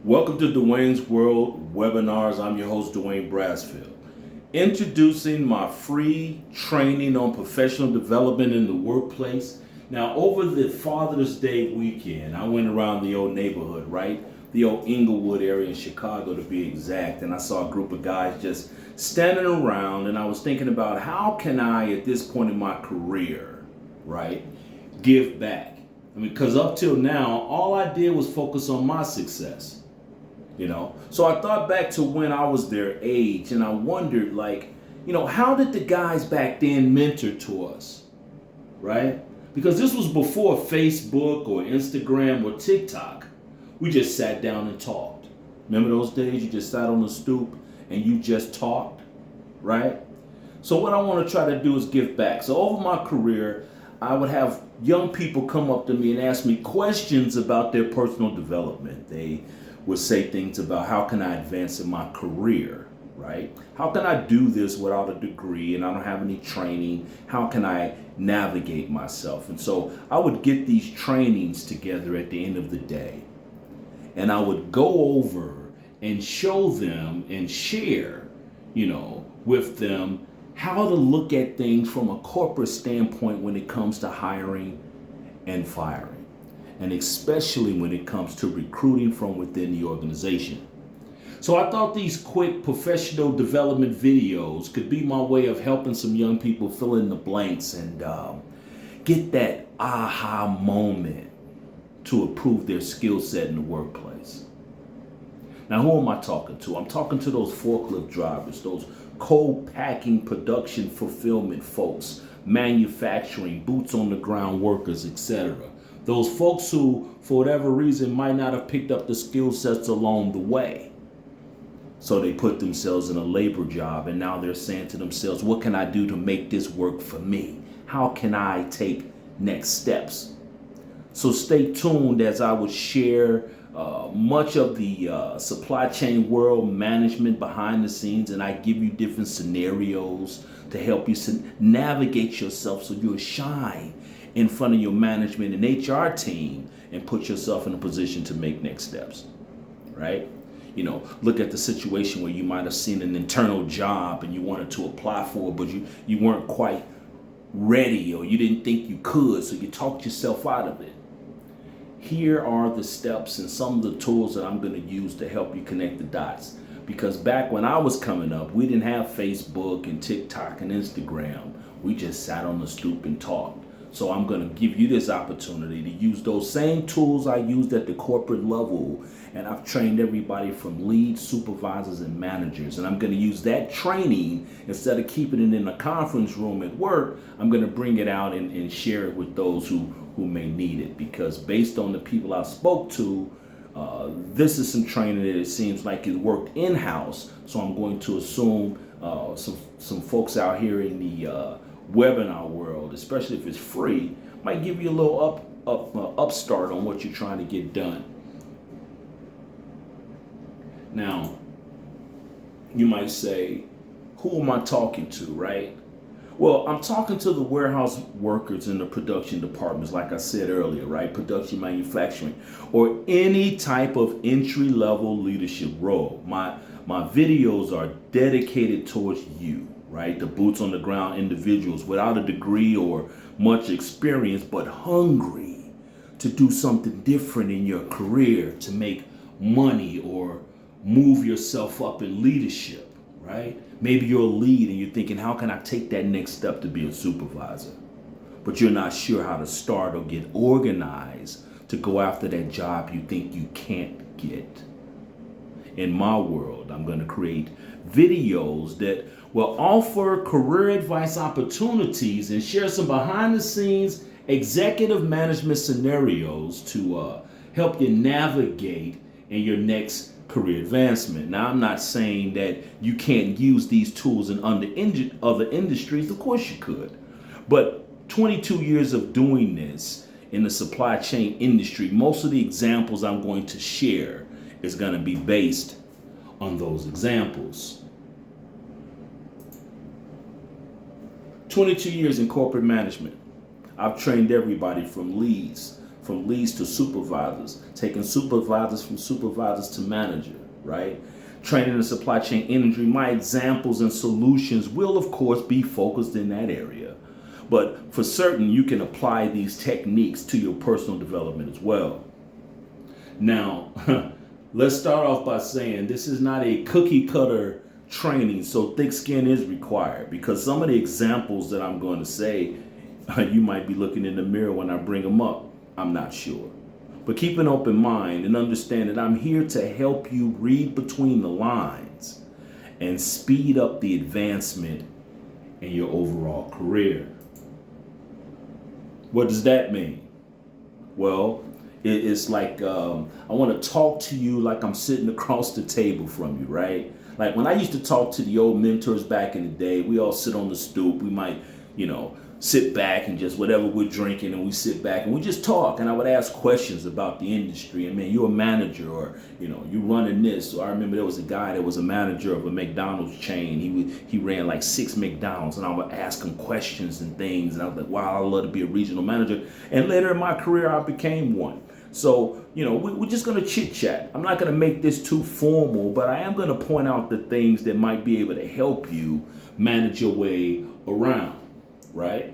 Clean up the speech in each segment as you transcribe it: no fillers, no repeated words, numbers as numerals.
Welcome to Dwayne's World Webinars. I'm your host, Dwayne Brasfield. Introducing my free training on professional development in the workplace. Now, over the Father's Day weekend, I went around the old neighborhood, right? The old Inglewood area in Chicago, to be exact. And I saw a group of guys just standing around, and I was thinking about how can I, at this point in my career, right, give back? I mean, because up till now, all I did was focus on my success. So I thought back to when I was their age, and I wondered, how did the guys back then mentor to us, right? Because this was before Facebook or Instagram or TikTok. We just sat down and talked. Remember those days? You just sat on the stoop and you just talked, right? So what I want to try to do is give back. So over my career, I would have young people come up to me and ask me questions about their personal development. They would say things about how can I advance in my career, right? How can I do this without a degree and I don't have any training? How can I navigate myself? And so I would get these trainings together at the end of the day, and I would go over and show them and share, with them how to look at things from a corporate standpoint when it comes to hiring and firing, and especially when it comes to recruiting from within the organization. So I thought these quick professional development videos could be my way of helping some young people fill in the blanks and get that aha moment to improve their skill set in the workplace. Now, who am I talking to? I'm talking to those forklift drivers, those cold packing production fulfillment folks, manufacturing, boots on the ground workers, etc. Those folks who, for whatever reason, might not have picked up the skill sets along the way. So they put themselves in a labor job, and now they're saying to themselves, what can I do to make this work for me? How can I take next steps? So stay tuned as I would share much of the supply chain world management behind the scenes, and I give you different scenarios to help you navigate yourself so you'll shine in front of your management and HR team and put yourself in a position to make next steps, right? Look at the situation where you might have seen an internal job and you wanted to apply for it, but you weren't quite ready, or you didn't think you could, so you talked yourself out of it. Here are the steps and some of the tools that I'm going to use to help you connect the dots. Because back when I was coming up, we didn't have Facebook and TikTok and Instagram. We just sat on the stoop and talked. So I'm going to give you this opportunity to use those same tools I used at the corporate level. And I've trained everybody from lead supervisors and managers. And I'm going to use that training, instead of keeping it in a conference room at work, I'm going to bring it out and share it with those who may need it. Because based on the people I spoke to, this is some training that it seems like it worked in-house. So I'm going to assume some folks out here in the webinar world, especially if it's free, might give you a little upstart on what you're trying to get done. Now, you might say, who am I talking to, right? Well, I'm talking to the warehouse workers in the production departments, like I said earlier, right? Production, manufacturing, or any type of entry-level leadership role. My videos are dedicated towards you, right? The boots on the ground individuals without a degree or much experience, but hungry to do something different in your career, to make money or move yourself up in leadership, right? Maybe you're a lead and you're thinking, how can I take that next step to be a supervisor? But you're not sure how to start or get organized to go after that job you think you can't get. In my world, I'm going to create videos that will offer career advice opportunities and share some behind the scenes executive management scenarios to help you navigate in your next career advancement. Now, I'm not saying that you can't use these tools in other industries. Of course you could. But 22 years of doing this in the supply chain industry, most of the examples I'm going to share is going to be based on those examples. 22 years in corporate management. I've trained everybody from leads, from leads to supervisors, taking supervisors from supervisors to manager, right? Training in supply chain industry, my examples and solutions will, of course, be focused in that area. But for certain, you can apply these techniques to your personal development as well. Now, let's start off by saying this is not a cookie cutter training, so thick skin is required, because some of the examples that I'm going to say, you might be looking in the mirror when I bring them up. I'm not sure. But keep an open mind and understand that I'm here to help you read between the lines and speed up the advancement in your overall career. What does that mean? Well, it's like I want to talk to you like I'm sitting across the table from you, right? Like when I used to talk to the old mentors back in the day, we all sit on the stoop. We might, sit back and just whatever we're drinking, and we sit back and we just talk. And I would ask questions about the industry. And man, you're a manager, or you running this. So I remember there was a guy that was a manager of a McDonald's chain. He ran like 6 McDonald's, and I would ask him questions and things. And I was like, wow, I'd love to be a regional manager. And later in my career, I became one. So, we're just going to chit chat. I'm not going to make this too formal, but I am going to point out the things that might be able to help you manage your way around, right?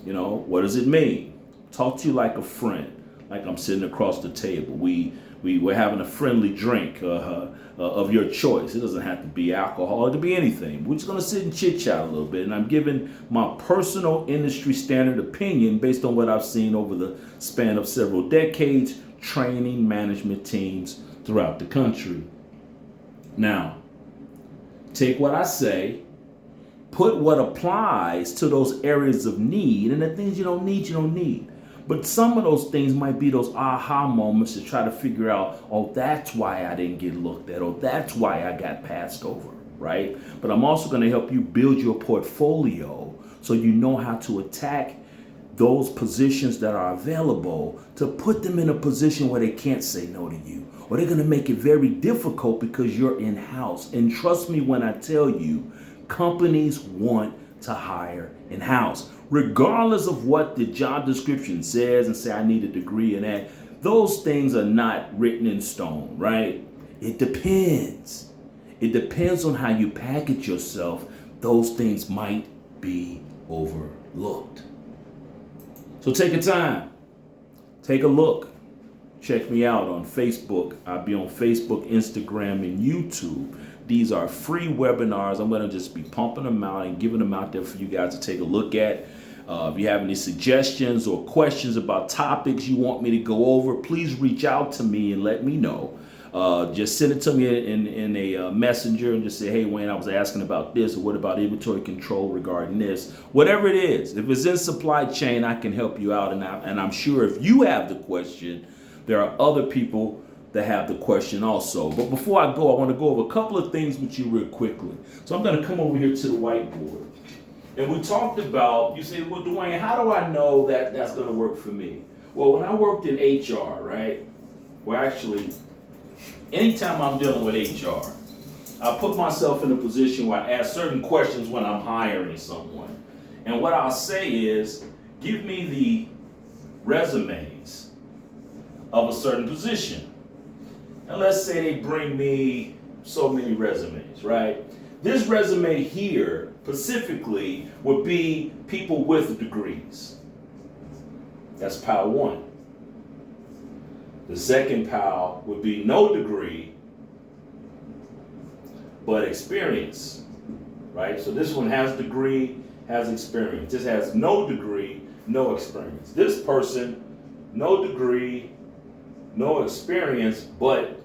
What does it mean? Talk to you like a friend, like I'm sitting across the table. We're having a friendly drink of your choice. It doesn't have to be alcohol. It could be anything. We're just going to sit and chit chat a little bit. And I'm giving my personal industry standard opinion based on what I've seen over the span of several decades, training management teams throughout the country. Now, take what I say, put what applies to those areas of need, and the things you don't need. But some of those things might be those aha moments to try to figure out, oh, that's why I didn't get looked at, or that's why I got passed over, right? But I'm also going to help you build your portfolio so you know how to attack those positions that are available, to put them in a position where they can't say no to you, or they're going to make it very difficult because you're in-house. And trust me when I tell you, companies want to hire in-house, regardless of what the job description says and say I need a degree in that. Those things are not written in stone, right? It depends. It depends on how you package yourself. Those things might be overlooked. So take your time. Take a look. Check me out on Facebook. I'll be on Facebook, Instagram, and YouTube. These are free webinars. I'm going to just be pumping them out and giving them out there for you guys to take a look at. If you have any suggestions or questions about topics you want me to go over, please reach out to me and let me know. Just send it to me in a messenger and just say, hey, Wayne, I was asking about this, or what about inventory control regarding this? Whatever it is, if it's in supply chain, I can help you out. And I'm sure if you have the question, there are other people that have the question also. But before I go, I want to go over a couple of things with you real quickly. So I'm going to come over here to the whiteboard. And we talked about, you say, well, Dwayne, how do I know that that's going to work for me? Well, when I worked in HR, right? Well, actually, anytime I'm dealing with HR, I put myself in a position where I ask certain questions when I'm hiring someone. And what I'll say is, give me the resumes of a certain position. And let's say they bring me so many resumes, right? This resume here, specifically, would be people with degrees. That's pile 1. The second pile would be no degree, but experience, right? So this one has degree, has experience. This has no degree, no experience. This person, no degree, no experience, but,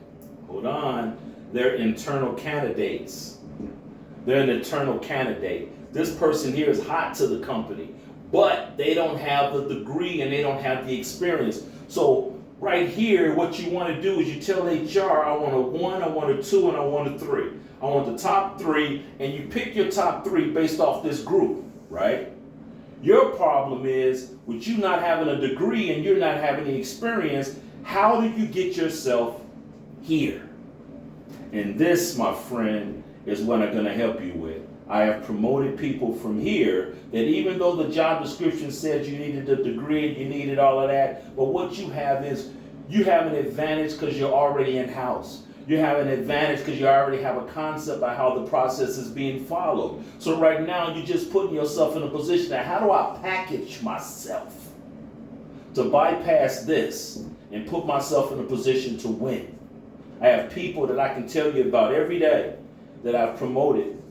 hold on, they're internal candidates. They're an internal candidate. This person here is hot to the company, but they don't have the degree and they don't have the experience. So right here, what you want to do is you tell HR, I want a 1, I want a 2, and I want a 3. I want the top 3, and you pick your top 3 based off this group, right? Your problem is, with you not having a degree and you're not having the experience, how do you get yourself here? And this, my friend, is what I'm going to help you with. I have promoted people from here that even though the job description said you needed a degree and you needed all of that, but what you have is you have an advantage because you're already in-house. You have an advantage because you already have a concept of how the process is being followed. So right now you're just putting yourself in a position that how do I package myself to bypass this and put myself in a position to win? I have people that I can tell you about every day that I've promoted,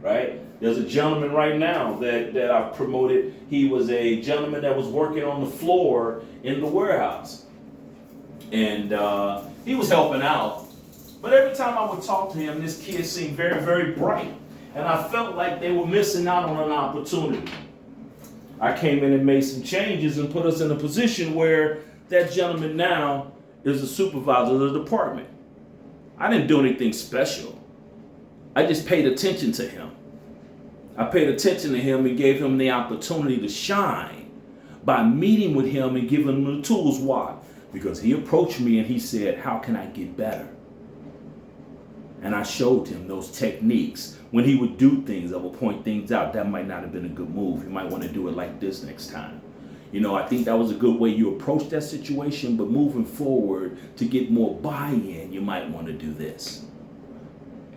right? There's a gentleman right now that I've promoted. He was a gentleman that was working on the floor in the warehouse. And he was helping out. But every time I would talk to him, this kid seemed very, very bright. And I felt like they were missing out on an opportunity. I came in and made some changes and put us in a position where that gentleman now is a supervisor of the department. I didn't do anything special. I just paid attention to him. I paid attention to him and gave him the opportunity to shine by meeting with him and giving him the tools. Why? Because he approached me and he said, how can I get better? And I showed him those techniques. When he would do things, I would point things out. That might not have been a good move. You might want to do it like this next time. You know, I think that was a good way you approach that situation, but moving forward to get more buy-in, you might want to do this.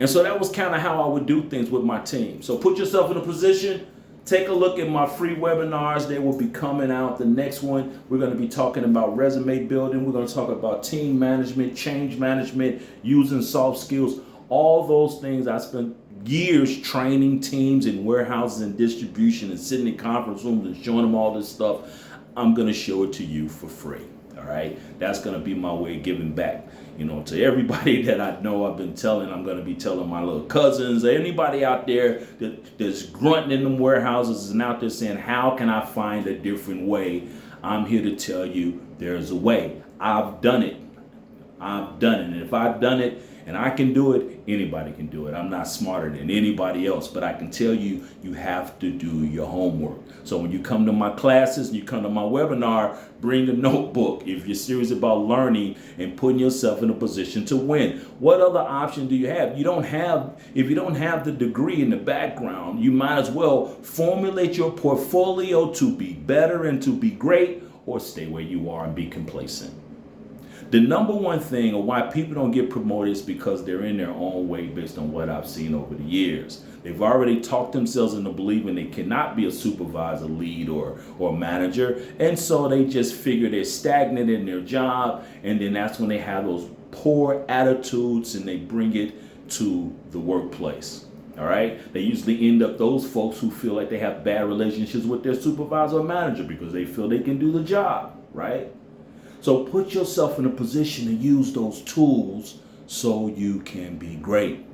And so that was kind of how I would do things with my team. So put yourself in a position. Take a look at my free webinars. They will be coming out. The next one, we're going to be talking about resume building. We're going to talk about team management, change management, using soft skills. All those things I spent years training teams in warehouses and distribution and sitting in conference rooms and showing them all this stuff. I'm going to show it to you for free. All right. That's going to be my way of giving back. You know, to everybody that I know, I've been telling, I'm going to be telling my little cousins, anybody out there that's grunting in them warehouses and out there saying, how can I find a different way? I'm here to tell you there's a way. I've done it. I've done it. And if I've done it and I can do it, anybody can do it. I'm not smarter than anybody else, but I can tell you, you have to do your homework. So when you come to my classes and you come to my webinar, bring a notebook if you're serious about learning and putting yourself in a position to win. What other option do you have? If you don't have the degree in the background, you might as well formulate your portfolio to be better and to be great, or stay where you are and be complacent. The number one thing of why people don't get promoted is because they're in their own way based on what I've seen over the years. They've already talked themselves into believing they cannot be a supervisor, lead, or manager. And so they just figure they're stagnant in their job. And then that's when they have those poor attitudes and they bring it to the workplace. All right. They usually end up those folks who feel like they have bad relationships with their supervisor or manager because they feel they can do the job. Right. So put yourself in a position to use those tools so you can be great.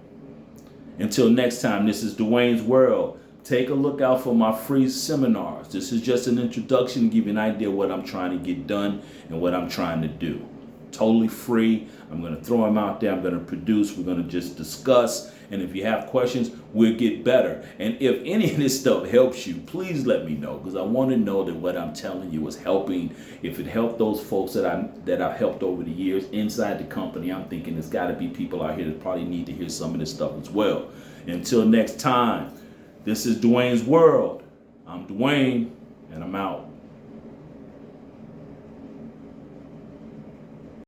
Until next time, this is Dwayne's World. Take a look out for my free seminars. This is just an introduction to give you an idea of what I'm trying to get done and what I'm trying to do. Totally free. I'm going to throw them out there. I'm going to produce. We're going to just discuss. And if you have questions, we'll get better. And if any of this stuff helps you, please let me know, because I want to know that what I'm telling you is helping. If it helped those folks that I've helped over the years inside the company, I'm thinking there's got to be people out here that probably need to hear some of this stuff as well. Until next time, this is Dwayne's World. I'm Dwayne, and I'm out.